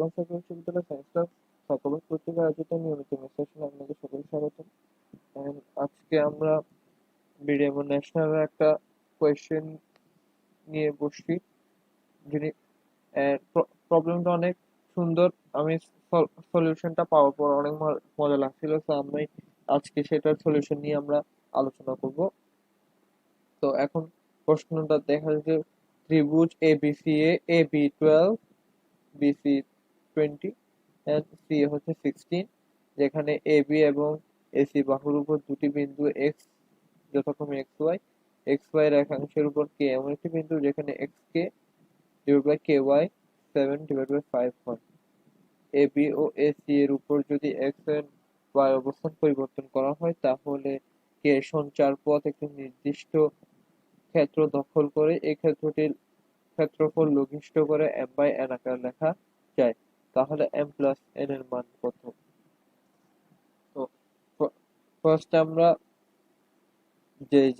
চট্টগ্রাম সরকারি বিশ্ববিদ্যালয় science club ছাত্রবাস কর্তৃক আয়োজিত নিয়মিত মেস সেশনে আপনাদের সকলকে স্বাগতম। আজকে আমরা বিডিএম ন্যাশনাল একটা কোয়েশ্চেন নিয়ে বসছি, যিনি প্রবলেমটা অনেক সুন্দর। আমি সলিউশনটা পাওয়ার পর অনেক মজা লাগছিল, তো আমি আজকে সেটার সলিউশন নিয়ে আমরা আলোচনা করব। তো এখন প্রশ্নটা দেখা যাচ্ছে, ত্রিভুজ A B 12, BC 20 and see হচ্ছে 16, যেখানে এ বি এবং এসি বাহুর উপর দুটি বিন্দু এক্স, যথাক্রমে এক্স ওয়াই রেখাংশের উপর কে এমন একটি বিন্দু যেখানে X K divide by K Y 7/5 হয়। A B O A C এর উপর যদি এক্স এন্ড ওয়াই অবস্থান পরিবর্তন করা হয়, তাহলে কে সঞ্চার পথ একটি নির্দিষ্ট ক্ষেত্র দখল করে এই ক্ষেত্রটির ক্ষেত্রফল লঘিষ্ঠ করে m/n আকারে লেখা যায়, তাহলে m+n এর মান কত? তো ফার্স্ট আমরা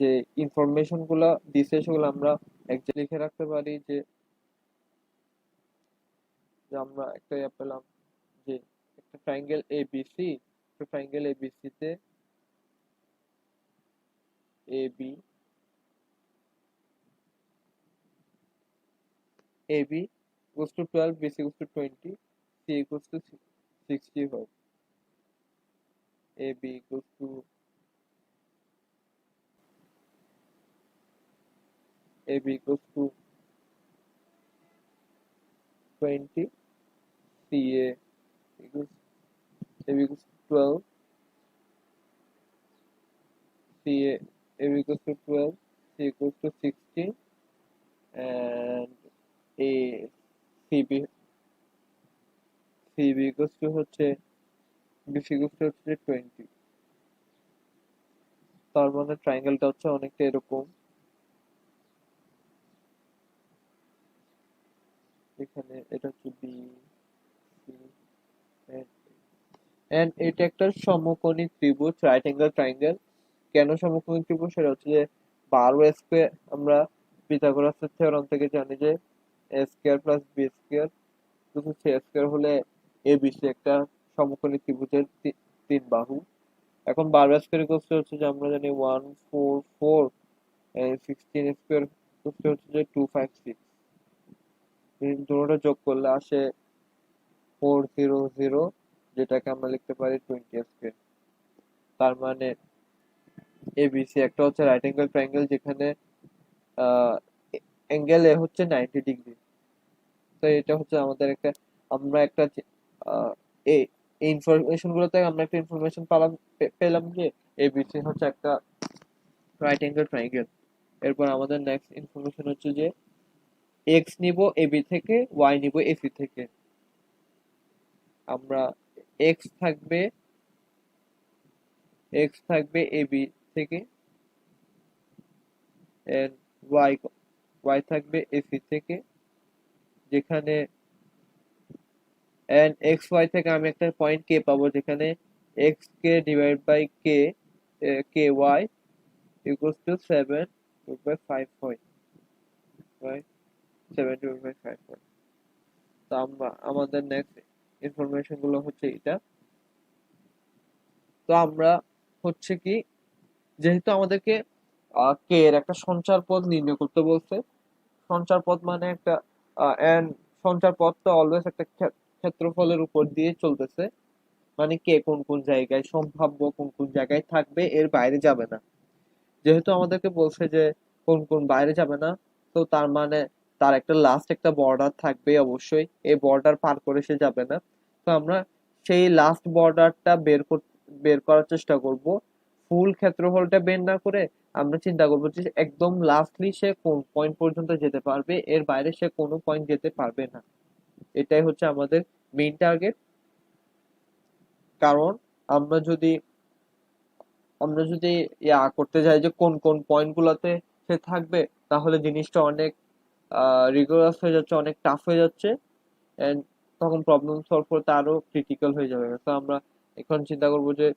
যে ইনফরমেশন গুলা দিছে সেগুলো আমরা এক জায়গায় লিখে রাখতে পারি, যে যে আমরা একটা পেলাম, যে একটা ট্রায়াঙ্গেল এবিসি, একটা ট্রায়াঙ্গেল এবিসি তে AB AB equals to 12, BC equals to 20, C equals to 60 হয়। AB equals to AB equals to 20, CA equals AB equals to 12, CA AB equals to 12, C equals to 16, and A CB CB equals to হচ্ছে BC equals to হচ্ছে 20। তার মানে ট্রায়াঙ্গেলটা হচ্ছে অনেকটা এরকম, এখানে এটা হচ্ছে বি সি এন্ড এটা একটা সমকোণী ত্রিভুজ, রাইট অ্যাঙ্গেল ট্রায়াঙ্গেল। কেন সমকোণী ত্রিভুজ? সেটা হচ্ছে যে 12 আমরা পিথাগোরাসের থিওরেম থেকে জানি যে a square plus B square plus C square হলে এবিসি একটা সমকোণী ত্রিভুজের তিন বাহু। এখন 12 স্কয়ার ইকুয়ালস হচ্ছে যে আমরা জানি 144, 16 স্কয়ার হচ্ছে যে 256, দুটোটা যোগ করলে আসে 400, যেটাকে আমরা লিখতে পারি 20 স্কয়ার। তার মানে এবিসি একটা হচ্ছে রাইট অ্যাঙ্গেল ট্রায়াঙ্গেল, যেখানে অ্যাঙ্গেল এ হচ্ছে 90 ডিগ্রি। তো এটা হচ্ছে আমাদের একটা, আমরা একটা আহ, এই ইনফরমেশন গুলো থেকে আমরা একটা ইনফরমেশন পেলাম যে এবিসি হচ্ছে একটা রাইট অ্যাঙ্গেল ট্রায়াঙ্গেল। এরপর আমাদের নেক্সট ইনফরমেশন হচ্ছে যে এক্স নিব এবি থেকে, ওয়াই নিব এসি থেকে। আমরা এক্স থাকবে এবি থেকে, এন্ড ওয়াই ওয়াই থাকবে এসি থেকে, যেখানে এন্ড এক্স ওয়াই থেকে আমি একটা পয়েন্ট কে পাবো, যেখানে X K divide by K K Y equals two 7/5 হয়, রাইট? 7/5 হয়। তো আমরা আমাদের নেক্সট ইনফরমেশন গুলো হচ্ছে এটা। তো আমরা হচ্ছে কি, যেহেতু আমাদেরকে কে এর একটা সঞ্চার পথ নির্ণয় করতে বলছে, সঞ্চার পথ মানে একটা এন্ড সঞ্চার পথটা অলওয়েজ একটা ক্ষেত্রফলের উপর দিয়ে চলতেছে, মানে কে কোন কোন জায়গায় সম্ভাব্য, কোন কোন জায়গায় থাকবে, এর বাইরে যাবে না। যেহেতু আমাদেরকে বলছে যে কোন কোন বাইরে যাবে না, তো তার মানে তার একটা লাস্ট একটা বর্ডার থাকবে অবশ্যই, এই বর্ডার পার করে সে যাবে না। তো আমরা সেই লাস্ট বর্ডারটা বের করার চেষ্টা করব। ফুল ক্ষেত্রফলটা বের না করে আমরা চিন্তা করবো যে একদম লাস্টলি সে কোন পয়েন্ট পর্যন্ত যেতে পারবে, এর বাইরে সে কোনো পয়েন্ট যেতে পারবে না। এটাই হচ্ছে আমাদের মেইন টার্গেট। কারণ আমরা যদি করতে চাই যে কোন কোন পয়েন্ট গুলোতে সে থাকবে, তাহলে জিনিসটা অনেক রিগোরাস হয়ে যাচ্ছে, অনেক টাফ হয়ে যাচ্ছে, এন্ড তখন প্রবলেম সলভ করতে আরো ক্রিটিক্যাল হয়ে যাবে। তো আমরা এখন চিন্তা করবো যে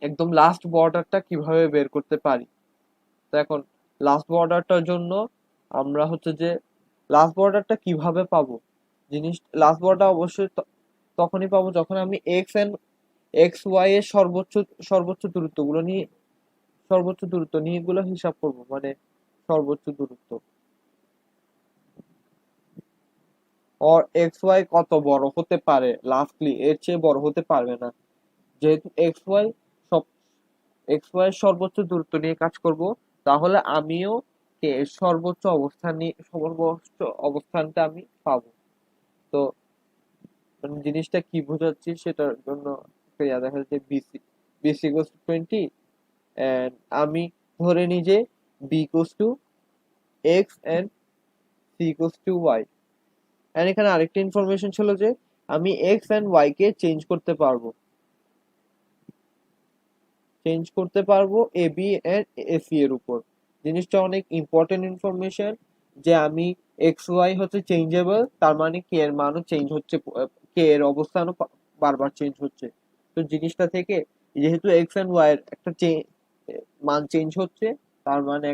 একদম লাস্ট বর্ডারটা কিভাবে বের করতে পারি। তো এখন লাস্ট বর্ডারটার জন্য আমরা হচ্ছে যে লাস্ট বর্ডারটা কিভাবে পাবো, জিনিস লাস্ট বর্ডারটা অবশ্যই তখনই পাবো যখন আমি এক্স ওয়াই এর সর্বোচ্চ দূরত্ব নিয়ে এগুলো হিসাব করব, মানে সর্বোচ্চ দূরত্ব অর এক্স ওয়াই কত বড় হতে পারে, লাস্টলি এর চেয়ে বড় হতে পারবে না। যেহেতু সব এক্স ওয়াই সর্বোচ্চ দূরত্ব নিয়ে কাজ করব, তাহলে আমিও এর সর্বোচ্চ অবস্থানটা আমি পাবো। তো মানে জিনিসটা কি বোঝাচ্ছি সেটার জন্য একটা দেখা যাচ্ছে বিসি ইকুয়ালস টু 20 এন্ড আমি ধরে নিই যে B equals to X and C equals to Y. And এখানে আরেকটা ইনফরমেশন ছিল যে আমি এক্স এন্ড ওয়াই কে চেঞ্জ করতে পারবো A B and A C এর উপর। জিনিসটা অনেক ইম্পর্টেন্ট ইনফরমেশন যে আমি এক্স ওয়াই হচ্ছে চেঞ্জেবল, তার মানে কে এর মানও চেঞ্জ হচ্ছে, কে এর অবস্থানও বারবার চেঞ্জ হচ্ছে। তো জিনিসটা থেকে যেহেতু এক্স এন্ড ওয়াই এর একটা মান চেঞ্জ হচ্ছে, তার মানে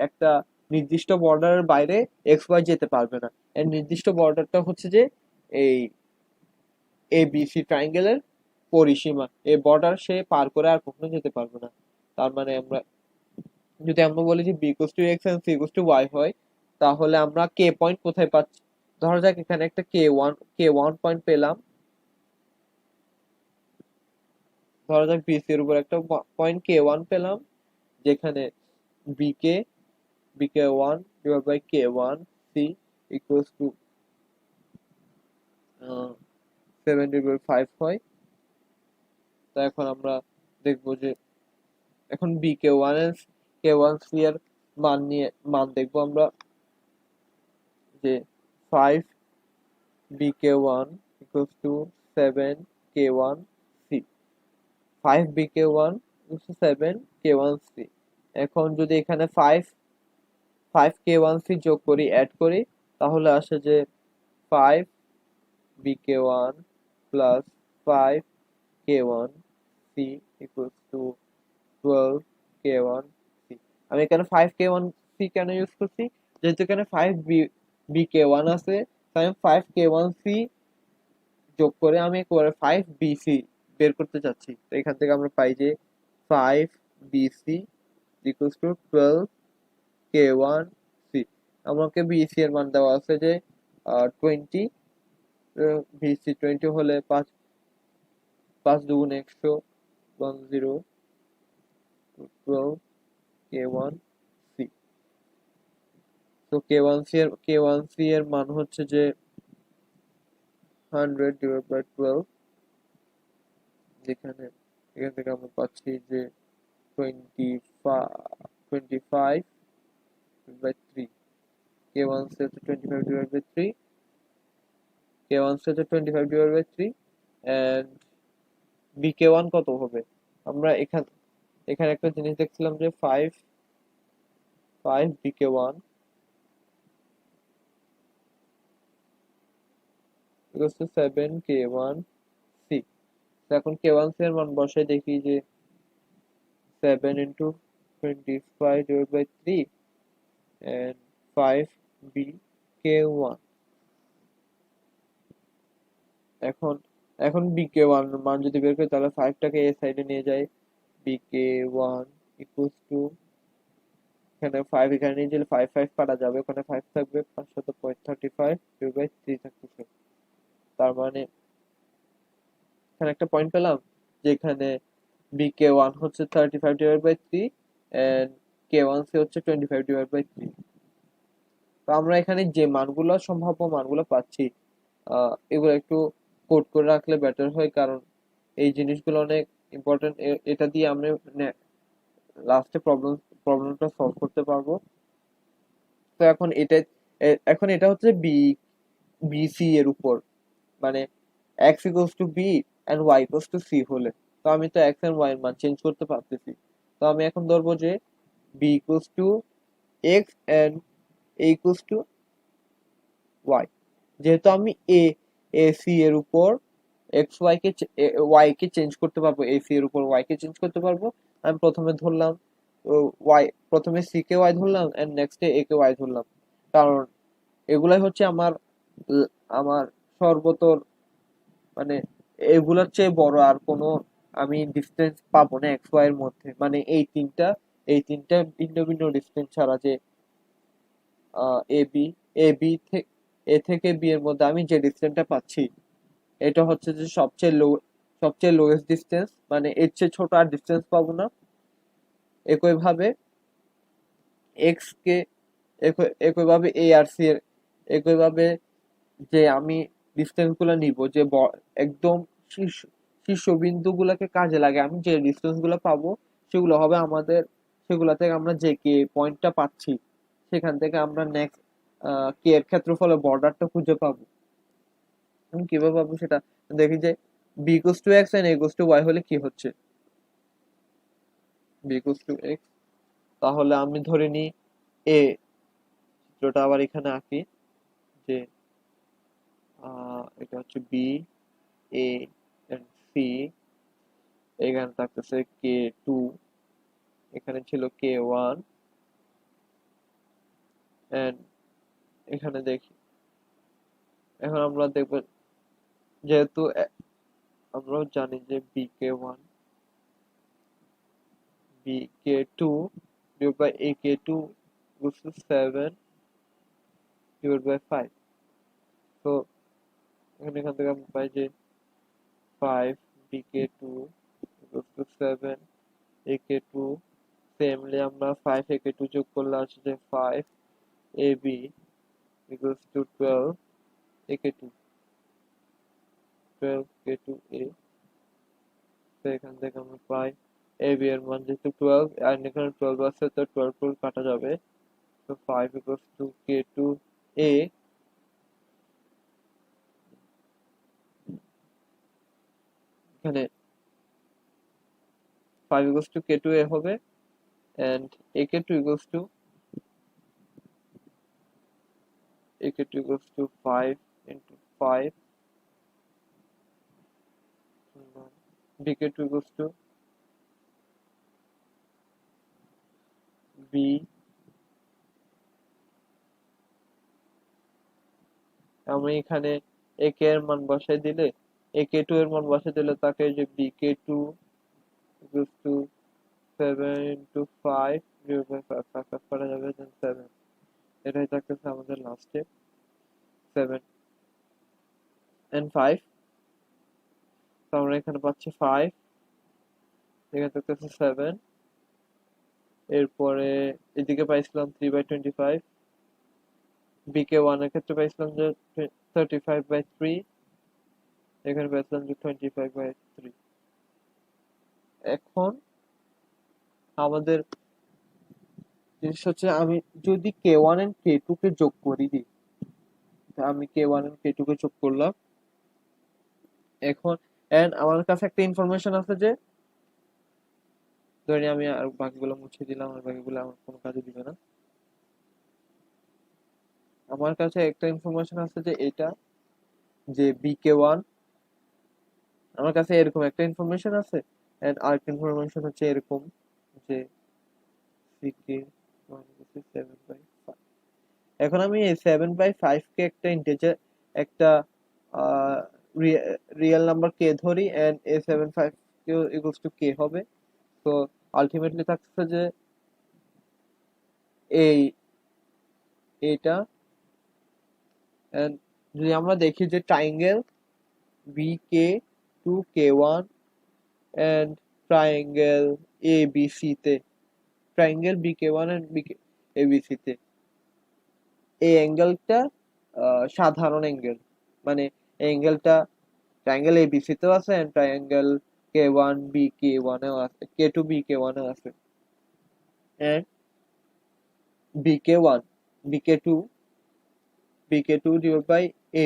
একটা নির্দিষ্ট বর্ডারের বাইরে এক্স ওয়াই যেতে পারবে না। এর নির্দিষ্ট বর্ডারটা হচ্ছে যে এই এ বি সি ট্রায়াঙ্গেলের পরিসীমা, এই বর্ডার সে পার করে আর কখনো যেতে পারবে না। তার মানে যদি আমরা বলি যে B equals to X and C equals to Y হয়, তাহলে আমরা কে পয়েন্ট কোথায় পাচ্ছি? ধরা যাক এখানে একটা কে ওয়ান পয়েন্ট পেলাম। ধরা যাক বিসি এর উপর একটা পয়েন্ট কে ওয়ান পেলাম, যেখানে B K B K by divide by K equals to 7/5 to. তো এখন আমরা দেখবো যে এখন বি কে ওয়ান সি এর মান দেখবো আমরা যে 5 bk1 equals to 7 k1 c, 5 bk1 equals to 7 k1 c। এখন যদি এখানে 5 k1 c যোগ করি, অ্যাড করি, তাহলে আসে যে 5 bk1 plus 5 k1 c equals to 12 k1 c। আমি এখানে 5 k1 c কেন ইউজ করছি? যেহেতু এখানে 5 bk1 আছে, তাই আমি 5 k1 c যোগ করে আমি করে 5 BC বের করতে চাচ্ছি। তো এখান থেকে আমরা পাই যে 5 BC equals to 12 K1 C। আমাকে বিসি এর মান দেওয়া আছে যে 20। বিসি 20 হলে 5 5 দুগুণ 100, 10 12 K1 C। তো K1 C এর মান হচ্ছে যে 100 ডিভাইড বাই 12, যেখানে এখান থেকে আমরা পাচ্ছি যে 25/3। K1 সে হচ্ছে 25/3, K1 সে হচ্ছে 25/3 and BK1 কত হবে? আমরা এখানে একটা জিনিস দেখছিলাম যে 5 BK1 equals to 7 K1 C। তো এখন K1 C এর মান বসাই, দেখি যে 7 into 25/3 and 5 BK1। এখন এখন BK1 মান যদি বের করি, তাহলে 5 টাকে এই সাইডে নিয়ে যাই, BK1 equals to এখানে 5 এখানে নিয়ে গেলে 5 5 কাটা যাবে, ওখানে 5 থাকবে, 5 শত 35 ডিভাইড বাই 3 থাকতেছে। তার মানে এখানে একটা পয়েন্ট পেলাম যে এখানে BK1 হচ্ছে 35 ডিভাইড বাই 3 এন্ড K1C হচ্ছে 25 ডিভাইড বাই 3। তো আমরা এখানে যে সম্ভাব্য মানগুলো পাচ্ছি, এগুলো একটু কোড করে রাখলে বেটার হয়, কারণ এই জিনিসগুলো অনেক ইম্পর্টেন্ট। এটা দিয়ে আমরা লাস্টে প্রবলেমটা সলভ করতে পারবো। তো এখন এটা হচ্ছে বিসি এর উপর, মানে x equals to B and y equals to C হলে, তো আমি তো x এন্ড y এর মান চেঞ্জ করতে পারতেছি। তো আমি এখন ধরবো যে b equals to x and a equals to y। যেহেতু আমি এ সি এর উপর y কে চেঞ্জ করতে পারবো, এ সি এর উপর y কে চেঞ্জ করতে পারবো, আমি প্রথমে ধরলাম প্রথমে সি কে y ধরলাম এন্ড নেক্সটে এ কে y ধরলাম, কারণ এগুলাই হচ্ছে আমার আমার সর্বতর মানে এগুলোর চেয়ে বড় আর কোনো আমি ডিস্টেন্স পাবো না এক্স ওয়াই এর মধ্যে, মানে এই তিনটা ভিন্ন ভিন্ন ডিস্টেন্স ছাড়া, যে এ বি এ বি থেকে এ থেকে বি এর মধ্যে আমি যে ডিস্টেন্সটা পাচ্ছি, এটা হচ্ছে যে সবচেয়ে লোয়েস্ট ডিস্টেন্স, মানে এর চেয়ে ছোট আর ডিস্টেন্স পাবো না। একইভাবে এক্স কে একইভাবে এ আর সি এর একইভাবে যে আমি ডিস্টেন্স গুলো নিব, যে একদম শীর্ষ শীর্ষবিন্দু গুলাকে কাজে লাগে আমি যে ডিস্টেন্স গুলো পাবো, সেগুলো হবে আমাদের, সেগুলো থেকে আমরা যে কে পয়েন্টটা পাচ্ছি, সেখান থেকে আমরা নেক্সট কে এর ক্ষেত্রফলের বর্ডারটা খুঁজে পাবো। আমি কিভাবে পাবো সেটা দেখি, যে B equals to X and A equals to Y হলে কি হচ্ছে। বি ইকুয়ালস টু এক্স, তাহলে আমি ধরে নিই এ, চিত্রটা আবার এখানে আঁকি, যে এটা হচ্ছে বি, এ এন্ড সি, এখানে থাকতেছে কে টু, এখানে ছিল কে ওয়ান, এন্ড এখানে দেখি, এখন আমরা দেখব, যেহেতু আমরাও জানি যে B K one, B K two divide by A K two equals to 7 divide by 5। তো এখান থেকে আমরা পাই যে 5 B K two equals to 7 A K two, similarly আমরা 5 এ কে টু যোগ করলে আসছে যে 5 A B equals to 12 ak2, 12 k2 a। তো এখান থেকে আমরা পাই a b এর মান যেহেতু 12 আর এখানে 12 আছে, তো 12 12 কাটা যাবে, তো 5 equals to k2 a। এখানে 5 equals to k2 a হবে, and ak2 equals to 5 into 5, bk2 equals to b, আমি এখানে ak এর মান বসাই দিলে, ak2 এর মান বসাই দিলে তাকে যে bk2 equals to 7 into 5 divided by 5, 5 5 করা যাবে, then 7, এটাই থাকতেছে আমাদের লাস্টে 7 and 5। তো আমরা এখানে পাচ্ছি 5, এখানে থাকতেছে 7, এরপরে এদিকে পাইছিলাম 3/25, বিকে 1 এর ক্ষেত্রে পাইছিলাম যে 35/3, এখানে পাইছিলাম যে 25/3। এখন আমাদের জিনিস হচ্ছে, আমি যদি কে ওয়ান এন্ড কে টু কে যোগ করি দিই, আমি কে ওয়ান এন্ড কে টু কে যোগ করলাম এখন, এন্ড আমার কাছে একটা ইনফরমেশন আছে যে, ধরি আমি আর বাকিগুলো মুছে দিলাম, আর বাকিগুলো আমার কোনো কাজে দিবে না। আমার কাছে একটা ইনফরমেশন আছে যে এটা, যে বিকে ওয়ান, আমার কাছে এরকম একটা ইনফরমেশন আছে, এন্ড আরেকটা ইনফরমেশন হচ্ছে এরকম, যে সিকে ওয়ান হচ্ছে 7/5। এখন আমি এই 7/5 কে একটা ইন্টিজার, একটা রিয়েল নাম্বার কে ধরি, এন্ড এই 7/5 ইকুয়ালস টু কে হবে। তো আলটিমেটলি থাকছে যে এই এটা, and যদি আমরা দেখি যে triangle B K two K one and triangle A B C তে, triangle B K one and B A B C তে এই অ্যাঙ্গেলটা সাধারণ অ্যাঙ্গেল, মানে অ্যাঙ্গেলটা ট্রাইঙ্গেল এ বি সি তেও আছে, and triangle K one B K ওয়ানেও আছে, কে টু বি কে ওয়ানেও আছে, and B K one B K two divide by A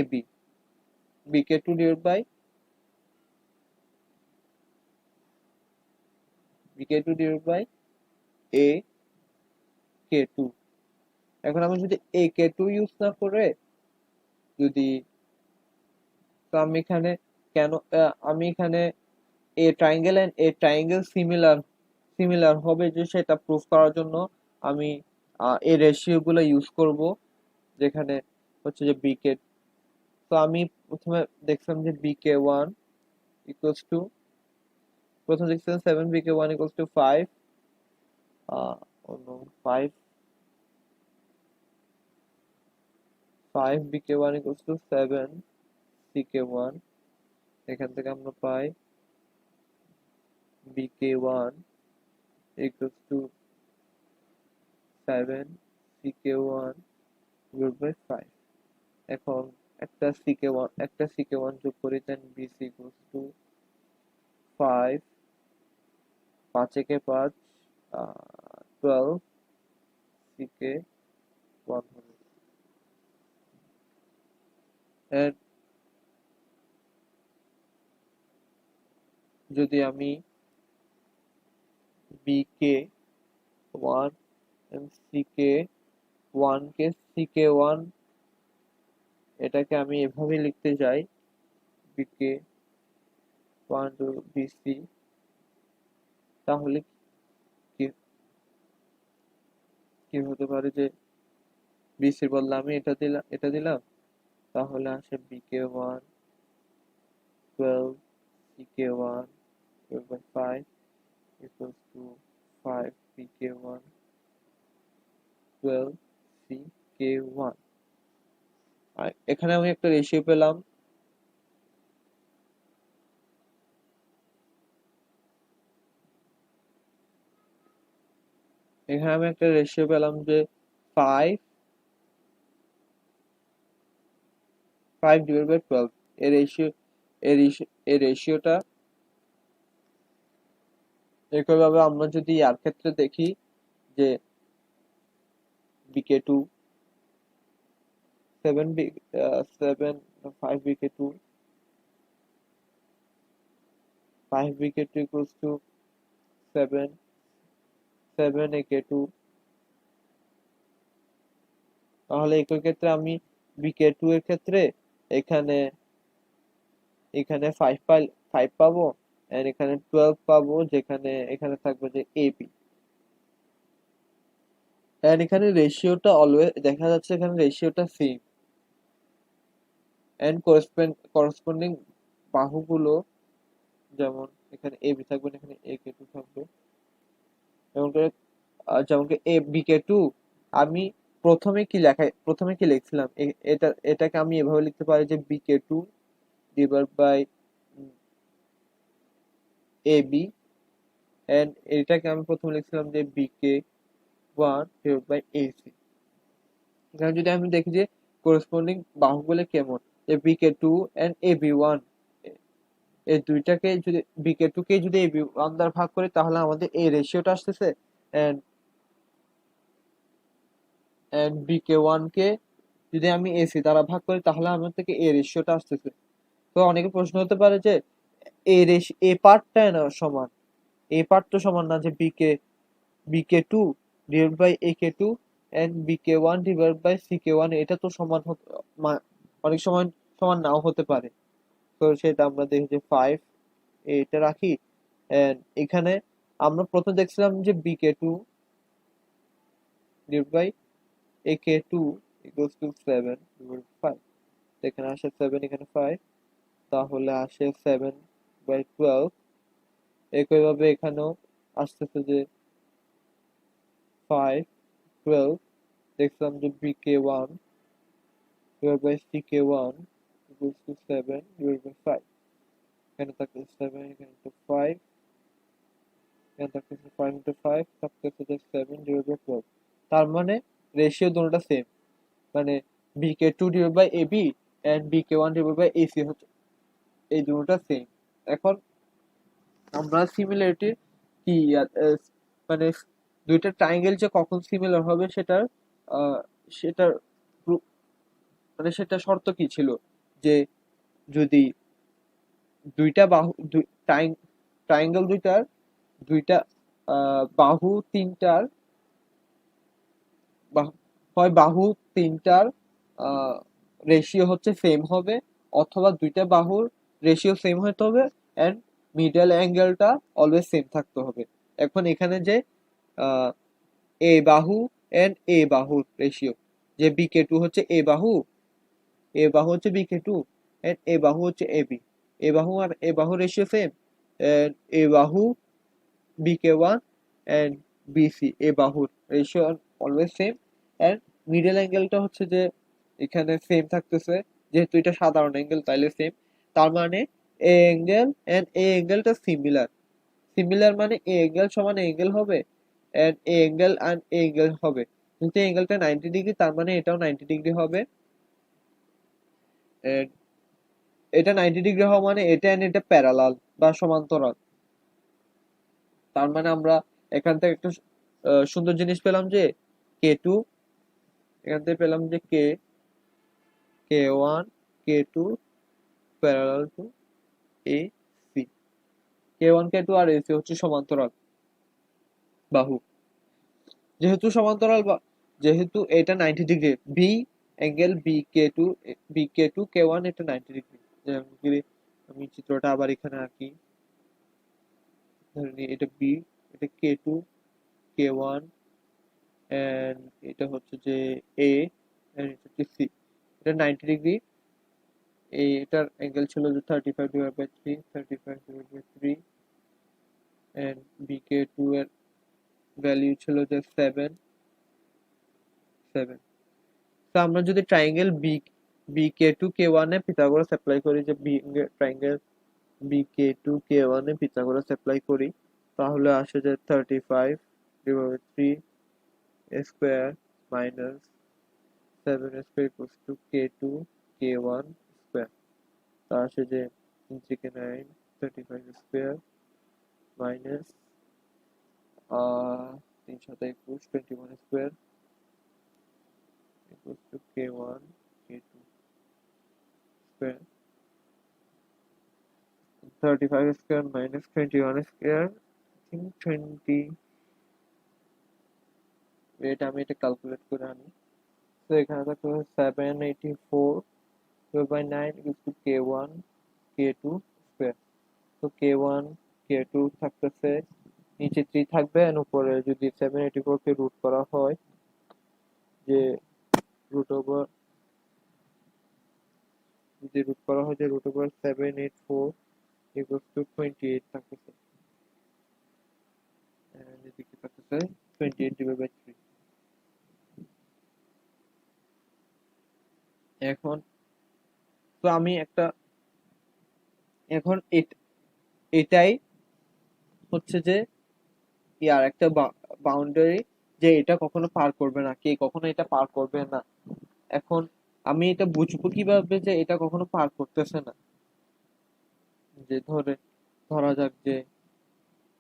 B K two divide by bk2 divided by a k2। এখন আমি যদি a k2 use না করে, যদি, তো আমি এখানে কেন আমি এখানে a triangle and A triangle similar হবে যে সেটা প্রুফ করার জন্য আমি এই রেশিও গুলো ইউজ করব, যেখানে হচ্ছে যে bk তো আমি প্রথমে দেখছিলাম যে bk1 equals to, প্রথমে দেখছিলাম 7 bk1 equals to 5, oh no, 5 bk1 equals to 7 ck1, এখান থেকে আমরা পাই bk1 equals to 7 ck1 divided by 5. এখন একটা ck1 যোগ করি, দেন bc equals to 5, 5 একে 5, 12 ck1 হলো। এর যদি আমি bk1 and ck1 K ck1 এটাকে আমি এভাবে লিখতে যাই, bk1 to bc, তাহলে কি কি হতে পারে যে bc এর বদলে আমি এটা দিলাম, তাহলে আসে bk1 12 ck1 divided by 5 equals to 5 bk1 12 ck1। আর এখানে আমি একটা রেশিও পেলাম, যে 5 divided by 12, এর রেশিও এর রেশিওটা একইভাবে আমরা যদি আর ক্ষেত্রে দেখি যে bk2 7 5 bk2 equals to 7 ak2, তাহলে একই ক্ষেত্রে আমি bk2 এর ক্ষেত্রে এখানে 5 পাবো, এন্ড এখানে 12 পাবো, যেখানে এখানে থাকবে যে ab, এন্ড এখানে রেশিওটা অলওয়েজ দেখা যাচ্ছে, এখানে রেশিওটা সেম, এন্ড করেসপন্ডিং বাহুগুলো, যেমন এখানে ab থাকবে, এখানে ak2 থাকবে, যেমন করে যেমন কি bk2 আমি প্রথমে কি লিখছিলাম, এটাকে আমি এভাবে লিখতে পারি যে bk2 divided by ab, and এটাকে আমি প্রথমে লিখছিলাম যে bk1 divided by ac। এখানে যদি আমি দেখি যে করেসপন্ডিং বাহুগুলো কেমন, যে bk2 and ab1, এই দুইটাকে যদি bk2 কে যদি ab1 দ্বারা ভাগ করি, তাহলে আমাদের এই রেশিওটা আসতেছে, এন্ড bk1 কে যদি আমি ac দ্বারা ভাগ করি, তাহলে আমার থেকে এই রেশিওটা আসতেছে। তো অনেকে প্রশ্ন হতে পারে যে এই পার্টটা না সমান, এই পার্ট তো সমান না, যে bk2 divided by ak2 and bk1 divided by ck1, এটা তো সমান অনেক সময় সমান নাও হতে পারে। তো সেটা আমরা দেখি যে 5 এটা রাখি, and এখানে আমরা প্রথমে দেখছিলাম যে bk2 divided by ak2 equals to 7 divided by 5, এখানে আসে 7, এখানে 5, তাহলে আসে 7/12। একইভাবে এখানেও আসতেছে যে 5/12, দেখলাম যে bk1 divided by ck1 equals to 7 divided by 5, এখানে থাকতেছে 7, এখানে তো 5, এখানে থাকতেছে 5 into 5, থাকতেছে যে 7 divided by 12। তার মানে রেশিও দুটোটা সেম, মানে bk2 divided by ab and bk1 divided by ac হচ্ছে, এই দুটোটা সেম। এখন আমরা সিমিলারিটি কি মানে দুইটা ট্রায়াঙ্গেল যে কখন সিমিলার হবে সেটার আহ, সেটার মানে সেটা শর্ত কি ছিল, যে যদি দুইটা বাহু ট্রায়াঙ্গেল দুইটা বাহু তিনটার হয় বাহু তিনটার রেশিও হচ্ছে সেম হবে, অথবা দুইটা বাহুর রেশিও সেম হতে হবে, এন্ড মিডল অ্যাঙ্গেলটা অলওয়েজ সেম থাকতে হবে। এখন এখানে যে এ বাহু এন্ড এ বাহুর রেশিও, যে bk2 হচ্ছে এ বাহু এ বাহু হচ্ছে BK2 এন্ড এ বাহু হচ্ছে AB। এ বাহু আর এ বাহু রেশিও সেম, এন্ড এ বাহু BK1 এন্ড BC, এ বাহুর ratio always same. And middle অ্যাঙ্গেলটা হচ্ছে যে এখানে সেম থাকতেছে, যেহেতু এটা সাধারণ অ্যাঙ্গেল তাইলে সেম। তার মানে এ অ্যাঙ্গেল এন্ড এ অ্যাঙ্গেলটা সিমিলার। সিমিলার মানে এ অ্যাঙ্গেল সমান এ অ্যাঙ্গেল হবে, and A angle and A angle হবে। কিন্তু অ্যাঙ্গেলটা 90 ডিগ্রি, তার মানে এটাও 90 ডিগ্রি হবে। And এটা 90 ডিগ্রি হওয়া মানে এটা এন্ড এটা প্যারালাল বা সমান্তরাল। তার মানে আমরা এখান থেকে একটা সুন্দর জিনিস পেলাম যে K2, এখান থেকে পেলাম যে K1 K2 parallel to AC। K1 K2 আর AC হচ্ছে সমান্তরাল বাহু। যেহেতু সমান্তরাল যেহেতু এটা 90 degree, B angle BK2 K1 এটা 90 ডিগ্রি। যেমন কি আমি চিত্রটা আবার এখানে আঁকি, ধরে নিই এটা বি, এটা K2 K1 এন্ড এটা হচ্ছে যে এ এন্ড এটা হচ্ছে সি। এটা 90 ডিগ্রি। এটার অ্যাঙ্গেল ছিল যে 35/3 এন্ড BK2 এর ভ্যালু ছিল যে 7। তো আমরা যদি ট্রায়াঙ্গেল BK2 K1 এ পিথাগোরাস অ্যাপ্লাই করি, যে ট্রায়াঙ্গেল BK2 K1 এ পিথাগোরাস অ্যাপ্লাই করি, তাহলে আসে যে 35/3 square minus 7 square equals to K2 K1 square. তা আসে যে 9 35 square minus 3 7 21 21 square equals to K1 K2 square, 35 square minus 21 square, I think 20, wait আমি এটা ক্যালকুলেট করে আনি। তো এখানে থাকতে 784 divided by 9 equals to K1 K2 square। তো K1 K2 থাকতেছে, নিচে 3 থাকবে, আর উপরে যদি 784 কে রুট করা হয়, যে রুট ওভার যদি রুট করা হয় যে রুট ওভার 784 equals to 28 থাকতেছে, and এদিকে থাকতেছে 28 divided by 3। এখন তো আমি একটা, এখন এটাই হচ্ছে যে ইয়ার একটা বাউন্ডারি, যে এটা কখনো পার করবে না, কে কখনো এটা পার করবে না। এখন আমি এটা বুঝবো কিভাবে যে এটা কখনো পার করতেছে না? যে ধরা যাক যে,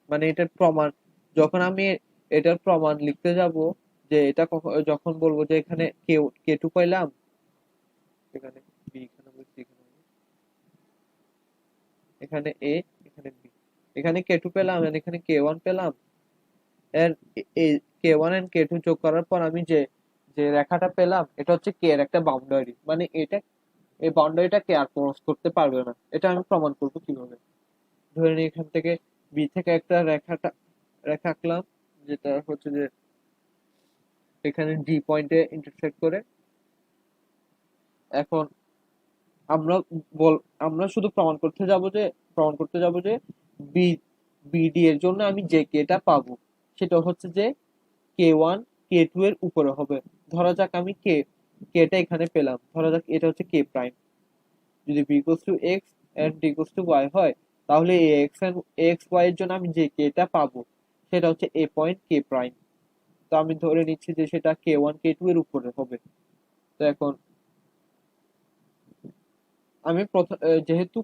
মানে এটার প্রমাণ, যখন আমি এটার প্রমাণ লিখতে যাব, যে এটা যখন বলবো যে এখানে K2 পাইলাম, এখানে বি, এখানে বলছি, এখানে এ, এখানে বি, এখানে K2 পেলাম আর এখানে K1 পেলাম, এর K1 এন্ড K2 যোগ করার পর আমি যে যে রেখাটা পেলাম, এটা হচ্ছে K এর একটা বাউন্ডারি, মানে এটা এই বাউন্ডারিটা কে আর ক্রস করতে পারবে না। এটা আমি প্রমাণ করব কিভাবে? ধরে নিই এখান থেকে বি থেকে একটা রেখা আঁকলাম, যেটা হচ্ছে যে এখানে ডি পয়েন্টে ইন্টারসেক্ট করে। এখন আমরা বল আমরা শুধু প্রমাণ করতে যাব যে বি বিডি এর জন্য আমি যে কেটা পাবো, সেটা হচ্ছে যে K1 K2 এর উপরে হবে। ধরা যাক আমি কেটা এখানে পেলাম, ধরা যাক এটা হচ্ছে K প্রাইম। যদি b equals to x and d equals to y হয়, তাহলে x y এর জন্য আমি যে কেটা পাবো, সেটা হচ্ছে a পয়েন্ট K প্রাইম। তো আমি ধরে নিচ্ছি যে সেটা K1 K2 এর উপরে হবে। তো এখন আমি যেহেতু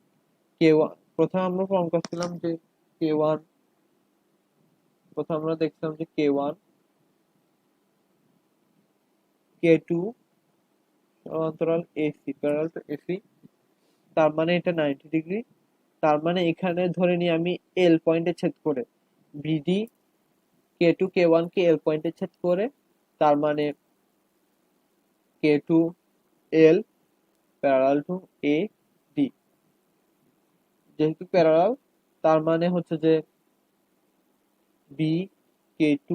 K1, প্রথমে আমরা প্রমাণ করছিলাম যে K1, প্রথমে আমরা দেখছিলাম যে K1 K2 সমান্তরাল AC, প্যারালাল টু AC, তার মানে এটা 90 ডিগ্রি। তার মানে এখানে ধরে নিই আমি এল পয়েন্টে ছেদ করে, বিডি K2 K1 কে এল পয়েন্টে ছেদ করে, তার মানে K2 L parallel to A D. যেহেতু প্যারালাল, তার মানে হচ্ছে যে B K2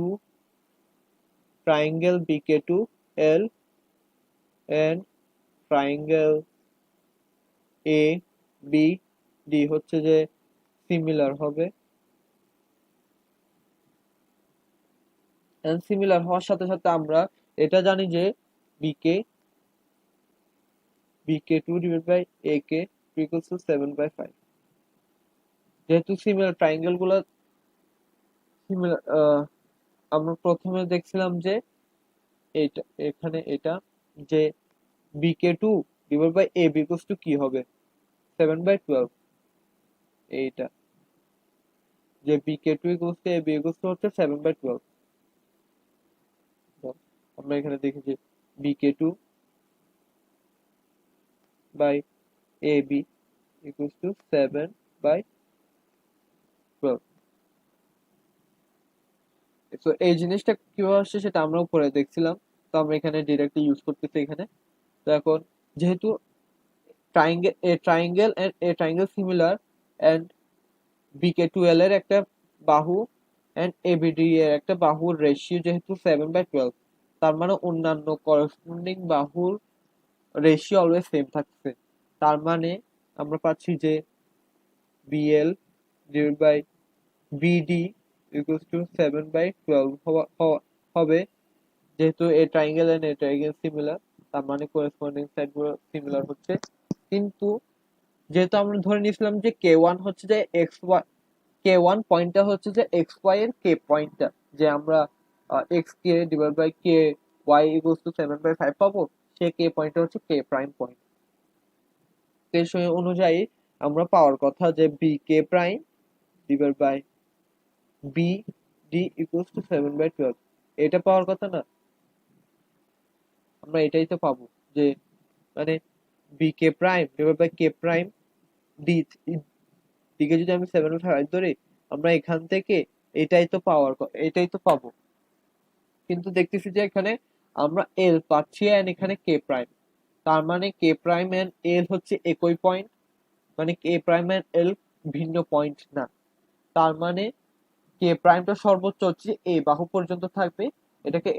triangle BK2 L and triangle A B D হচ্ছে যে সিমিলার হবে, এন্ড সিমিলার হওয়ার সাথে সাথে আমরা এটা জানি যে B K two divide by A K equals two 7/5। যেহেতু সিমিলার ট্রায়াঙ্গেল গুলো সিমিলার, আমরা প্রথমে দেখছিলাম যে এটা এখানে এটা যে B K two divide by A B equals to কি হবে 7/12। এইটা যে B K two equals to A B equals to হচ্ছে 7/12। আমরা এখানে দেখেছি B K two by A B equals to 7/12। তো এই জিনিসটা কিভাবে আসছে সেটা আমরা উপরে দেখছিলাম, তো আমরা এখানে ডিরেক্টলি ইউজ করতেছি এখানে। তো এখন যেহেতু triangle similar and BK twelve এর একটা বাহু এন্ড এবিডি এর একটা বাহুর রেশিও যেহেতু 7/12, তার মানে অন্যান্য করসপন্ডিং বাহুর রেশিও অলওয়েজ সেম থাকছে। তার মানে আমরা পাচ্ছি যে BL divide by BD equals to 7/12 হবে, যেহেতু a triangle and a triangle similar, তার মানে করেসপন্ডিং সাইড গুলো সিমিলার হচ্ছে। কিন্তু যেহেতু আমরা ধরে নিয়েছিলাম যে কে ওয়ান হচ্ছে যে এক্স ওয়াই, কে ওয়ান পয়েন্টটা হচ্ছে যে এক্স ওয়াই এর কে পয়েন্টটা, যে আমরা X K divide by K Y equals two 7/5 পাবো, সে কে পয়েন্টটা হচ্ছে কে প্রাইম পয়েন্ট। সেই অনুযায়ী আমরা পাওয়ার কথা যে B K prime divide by B D equals to 7/12। এটা পাওয়ার কথা না, আমরা এটাই তো পাবো যে মানে B K prime divide by K prime D দিকে যদি আমি 7/5 ধরি, আমরা এখান থেকে এটাই তো পাবো। কিন্তু দেখতেছি যে এখানে আমরা এল পাচ্ছি এন্ড এখানে কে প্রাইম, তার মানে কে প্রাইম এন্ড এল হচ্ছে একই পয়েন্ট, মানে কে প্রাইম এন্ড এল ভিন্ন পয়েন্ট না। তার মানে কে প্রাইমটা সর্বোচ্চ হচ্ছে এ বাহু পর্যন্ত থাকবে, এটাকে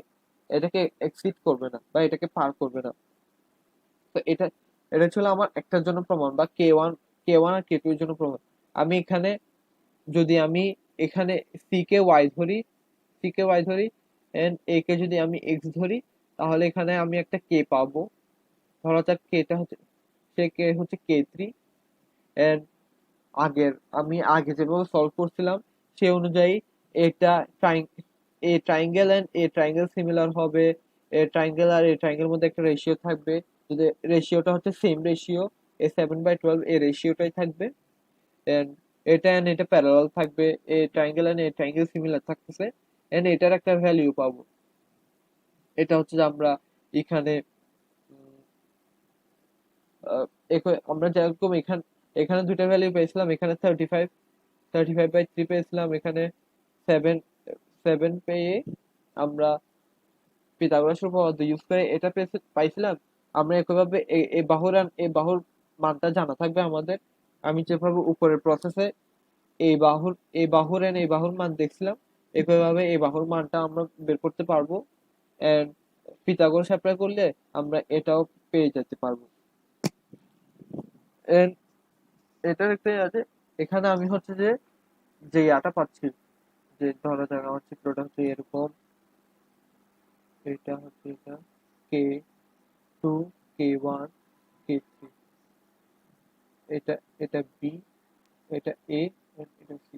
এটাকে এক্সিড করবে না বা এটাকে পার করবে না। তো এটা ছিল আমার একটার জন্য প্রমাণ, বা কে ওয়ান আর কে টু এর জন্য প্রমাণ। আমি এখানে যদি আমি এখানে সি কে ওয়াই ধরি এন্ড এ কে যদি আমি এক্স ধরি, তাহলে এখানে আমি একটা কে পাবো। ধরা যাক কেটা হচ্ছে, সে কে হচ্ছে কে3, এন্ড আমি আগে যেভাবে সলভ করছিলাম সে অনুযায়ী এটা triangle and A triangle similar হবে। A triangle R A triangle মধ্যে একটা রেশিও থাকবে, যদি রেশিওটা হচ্ছে সেম রেশিও, এ 7/12 এই রেশিওটাই থাকবে। এন্ড এটা এন্ড এটা প্যারালাল থাকবে, a triangle and A triangle similar থাকতেছে, এন্ড এটার একটা ভ্যালু পাবো। এটা হচ্ছে যে আমরা এখানে উম, আহ, আমরা যেরকম এখানে দুইটা ভ্যালু পেয়েছিলাম, এখানে 35/3 পেয়েছিলাম, এখানে 7 7 পেয়ে আমরা পিথাগোরাসের উপপাদ্য ইউজ করে এটা পাইছিলাম। আমরা একইভাবে এই বাহুর মানটা জানা থাকবে আমাদের। আমি যেভাবে উপরের প্রসেসে এই বাহুর এই বাহুর মান দেখছিলাম, একইভাবে এই বাহুর মানটা আমরা বের করতে পারবো, এন্ড পিথাগোরাস অ্যাপ্লাই করলে আমরা এটাও পেয়ে যেতে পারবো। এন্ড এটার একটা আছে, এখানে আমি হচ্ছে যে যে ইয়াটা পাচ্ছি, যে ধরা যাক আমার চিত্রটা হচ্ছে এরকম, এটা হচ্ছে এটা কে2, কে1, কে3, এটা এটা বি, এটা এ, এটা সি।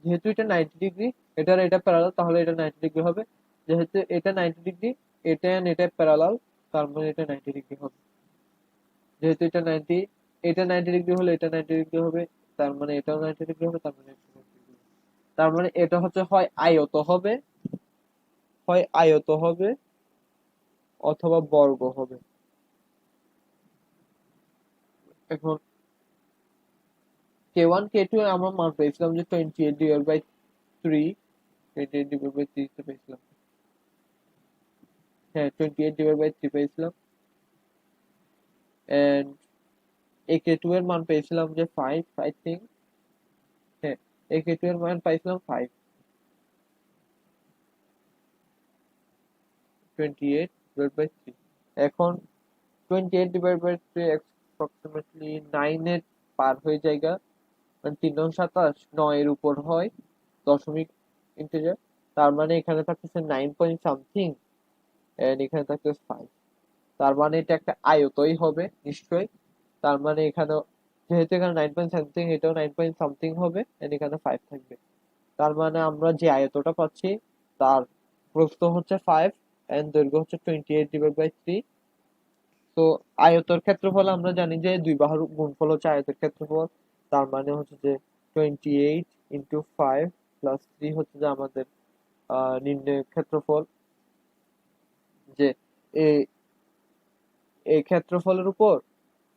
যেহেতু এটা 90 ডিগ্রি, এটা প্যারালাল, তাহলে এটা 90 ডিগ্রি হবে। যেহেতু এটা 90 ডিগ্রি, এটা প্যারালাল, তার মানে এটা 90 ডিগ্রি হবে। যেহেতু এটা 90 ডিগ্রি হলে এটা 90 ডিগ্রি হবে, তার মানে এটাও 90 ডিগ্রি হবে, তার মানে এটা 90 ডিগ্রি হবে। তার মানে এটা হচ্ছে হয় আয়ত হবে অথবা বর্গ হবে। এখন কে1 কে2 এ আমরা মান পেয়েছিলাম যে 28/3, 28/3 তে পেয়েছিলাম। হ্যাঁ, 28/3 পেয়েছিলাম। এন্ড কে টু এর মান পেয়েছিলাম যে 5, আই থিঙ্ক। হ্যাঁ, কে টু এর মান পাইছিলাম 5, 28/3। এখন 28 ডিভাইড বাই 3 অ্যাপ্রক্সিমেটলি 9 এর পার হয়ে জায়গা, মানে 3 নং 27, 9 এর উপর হয় দশমিক ইন্টিজার। তার মানে এখানে থাকতেছে 9 পয়েন্ট সামথিং, এন্ড এখানে থাকতেছে 5। তার মানে এটা একটা আয়তই হবে নিশ্চয়ই। তার মানে এখানে যেহেতু এখানে 9 পয়েন্ট সামথিং, এটাও 9 পয়েন্ট সামথিং হবে, এন্ড এখানে 5 থাকবে। তার মানে আমরা যে আয়তটা পাচ্ছি তার প্রস্থ হচ্ছে 5 এন্ড দৈর্ঘ্য হচ্ছে 28 ডিভাইড বাই 3। তো আয়তর ক্ষেত্রফল আমরা জানি যে দুই বাহুর গুণফল হচ্ছে আয়তের ক্ষেত্রফল। তার মানে হচ্ছে যে 28 ইন্টু 5 প্লাস 3 হচ্ছে যে আমাদের নির্ণয় ক্ষেত্রফল। যে এই এই ক্ষেত্রফলের উপর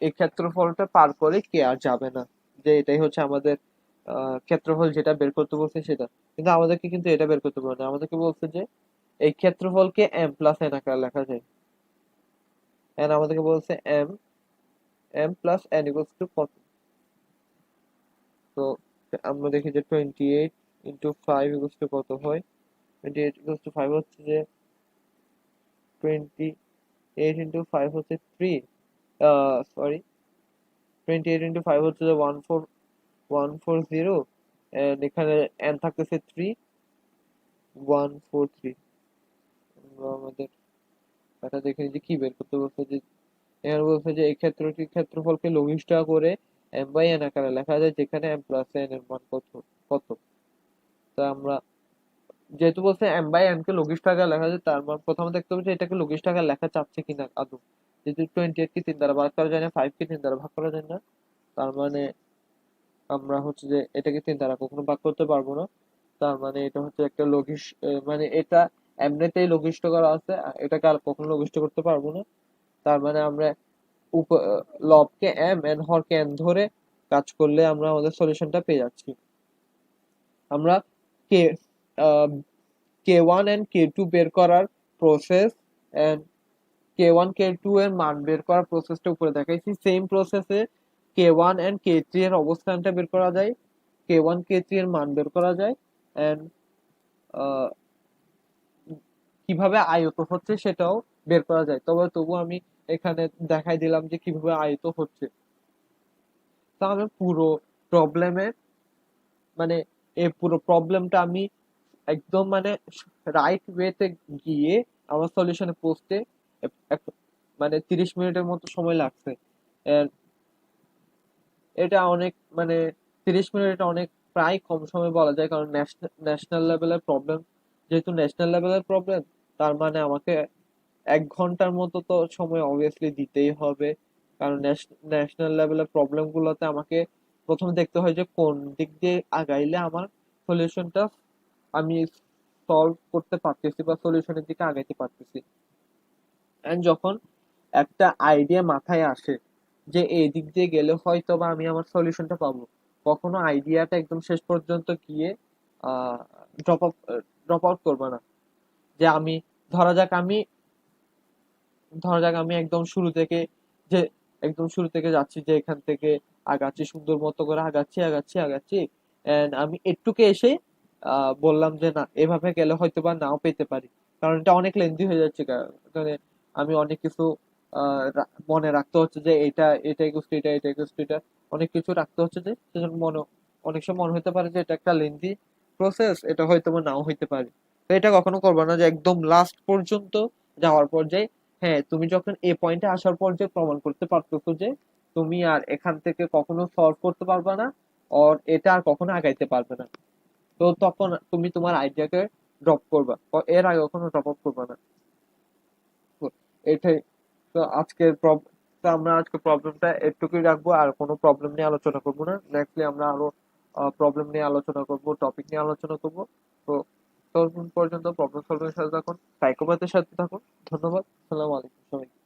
এই ক্ষেত্রফলটা পার করে কে আর যাবে না, যে এটাই হচ্ছে আমাদের ক্ষেত্রফল যেটা বের করতে বলছে সেটা। কিন্তু আমাদেরকে কিন্তু এটা বের করতে বলে না, আমাদেরকে বলছে যে এই ক্ষেত্রফলকে এম প্লাস এন আকারে লেখা যায়। এন্ড আমাদেরকে বলছে M M plus N equals to কত। তো আমরা দেখি যে 28 ইন্টু 5 ইকুয়ালস টু কত হয়। 28 ইকুয়ালস টু 5 হচ্ছে যে 28 ইন্টু 5 হচ্ছে 3, সরি 28 ইন্টু 5 হচ্ছে যে 14140, এন্ড এখানে এন থাকতেছে 3143। আমরা আমাদের এটা দেখে যে কি বের করতে বলছে, যে এখানে বলছে যে এই ক্ষেত্রটির ক্ষেত্রফলকে লঘিষ্ঠ করে এম বাই এন আকারে লেখা যায়, যেখানে এম প্লাস এন এর মান কত কত। তা আমরা যেহেতু বলছে এম বাই এন কে লঘিষ্ঠ আকারে লেখা যায়, তার মানে প্রথমে দেখতে হবে যে এটাকে লঘিষ্ঠ আকারে লেখা চাচ্ছে কিনা আদৌ। যেহেতু 28 কে 3 দ্বারা ভাগ করা যায় না, 5 কে 3 দ্বারা ভাগ করা যায় না, তার মানে আমরা হচ্ছে যে এটাকে 3 দ্বারা কখনো ভাগ করতে পারবো না। তার মানে এটা হচ্ছে একটা মানে এটা এমনিতেই লঘিষ্ঠ করা আছে, এটাকে আর কখনো লঘিষ্ঠ করতে পারবো না। তার মানে আমরা লবকে এম এন্ড হরকে এন ধরে কাজ করলে আমরা আমাদের সলিউশনটা পেয়ে যাচ্ছি। আমরা K K one and K two বের করার process and K one K two এর মান বের করার প্রসেসটা উপরে দেখাইছি। সেম প্রসেসে K one and K three এর অবস্থানটা বের করা যায়, কে ওয়ান কে থ্রি এর মান বের করা যায়, এন্ড কিভাবে আয়ত হচ্ছে সেটাও বের করা যায়। তবু আমি এখানে দেখাই দিলাম যে কিভাবে আয়ত হচ্ছে। তাহলে পুরো প্রবলেমের মানে এই পুরো প্রবলেমটা আমি একদম মানে রাইট ওয়েতে গিয়ে আমার সলিউশনে পৌঁছতে মানে 30 মিনিটের মতো সময় লাগছে। And এটা অনেক মানে 30 মিনিট এটা অনেক প্রায় কম সময় বলা যায়, কারণ ন্যাশনাল লেভেলের প্রবলেম, যেহেতু ন্যাশনাল লেভেলের প্রবলেম, তার মানে আমাকে 1 ঘন্টার মতো তো সময় অবভিয়াসলি দিতেই হবে। কারণ ন্যাশনাল লেভেলের প্রবলেম গুলোতে আমাকে প্রথমে দেখতে হয় যে কোন দিক দিয়ে আগাইলে আমার সলিউশনটা আমি সলভ করতে পারতেছি বা সলিউশনের দিকে আগাইতে পারতেছি। এন্ড যখন একটা আইডিয়া মাথায় আসে যে এই দিক দিয়ে গেলে হয়তো বা আমি আমার সলিউশনটা পাবো, কখনো আইডিয়াটা একদম শেষ পর্যন্ত গিয়ে ড্রপ আউট ড্রপ আউট করবো না। যে আমি ধরা যাক আমি ধরা যাক আমি যে একদম শুরু থেকে যাচ্ছি, যে এখান থেকে আগাচ্ছি সুন্দর মতো করে আগাচ্ছি আগাচ্ছি আগাচ্ছি, এন্ড আমি একটুকে এসে বললাম যে না, এভাবে গেলে হয়তো বা নাও পেতে পারি। কারণ এটা অনেক লেন্দি হয়ে যাচ্ছে, কারণ আমি অনেক কিছু মনে রাখতে হচ্ছে যে এটা ইকুয়াল টু এটা ইকুয়াল টু এটা, অনেক কিছু রাখতে হচ্ছে, যে সেজন্য অনেক সময় মনে হতে পারে যে এটা একটা লেন্দি প্রসেস, এটা হয়তো বা নাও হইতে পারে। তো এটা কখনো করবে না যে একদম লাস্ট পর্যন্ত যাওয়ার পর যে হ্যাঁ, তুমি যখন এ পয়েন্টে আসার পর যে প্রমাণ করতে পারতেছো যে তুমি আর এখান থেকে কখনো সলভ করতে পারবে না, আর এটা আর কখনো আগাইতে পারবে না, তো তখন তুমি তোমার আইডিয়াকে ড্রপ করবা, এর আগে কখনো ড্রপ আউট করবে না। তো এটাই। তো আমরা আজকে প্রবলেমটা এটুকুই রাখবো, আর কোনো প্রবলেম নিয়ে আলোচনা করবো না। নেক্সটলি আমরা আরো প্রবলেম নিয়ে আলোচনা করবো, টপিক নিয়ে আলোচনা করবো। তো ততক্ষণ পর্যন্ত প্রবলেম সলভিং এর সাথে থাকুন, সাইকোপ্যাথের সাথে থাকুন। ধন্যবাদ। আসসালামু আলাইকুম সবাইকে।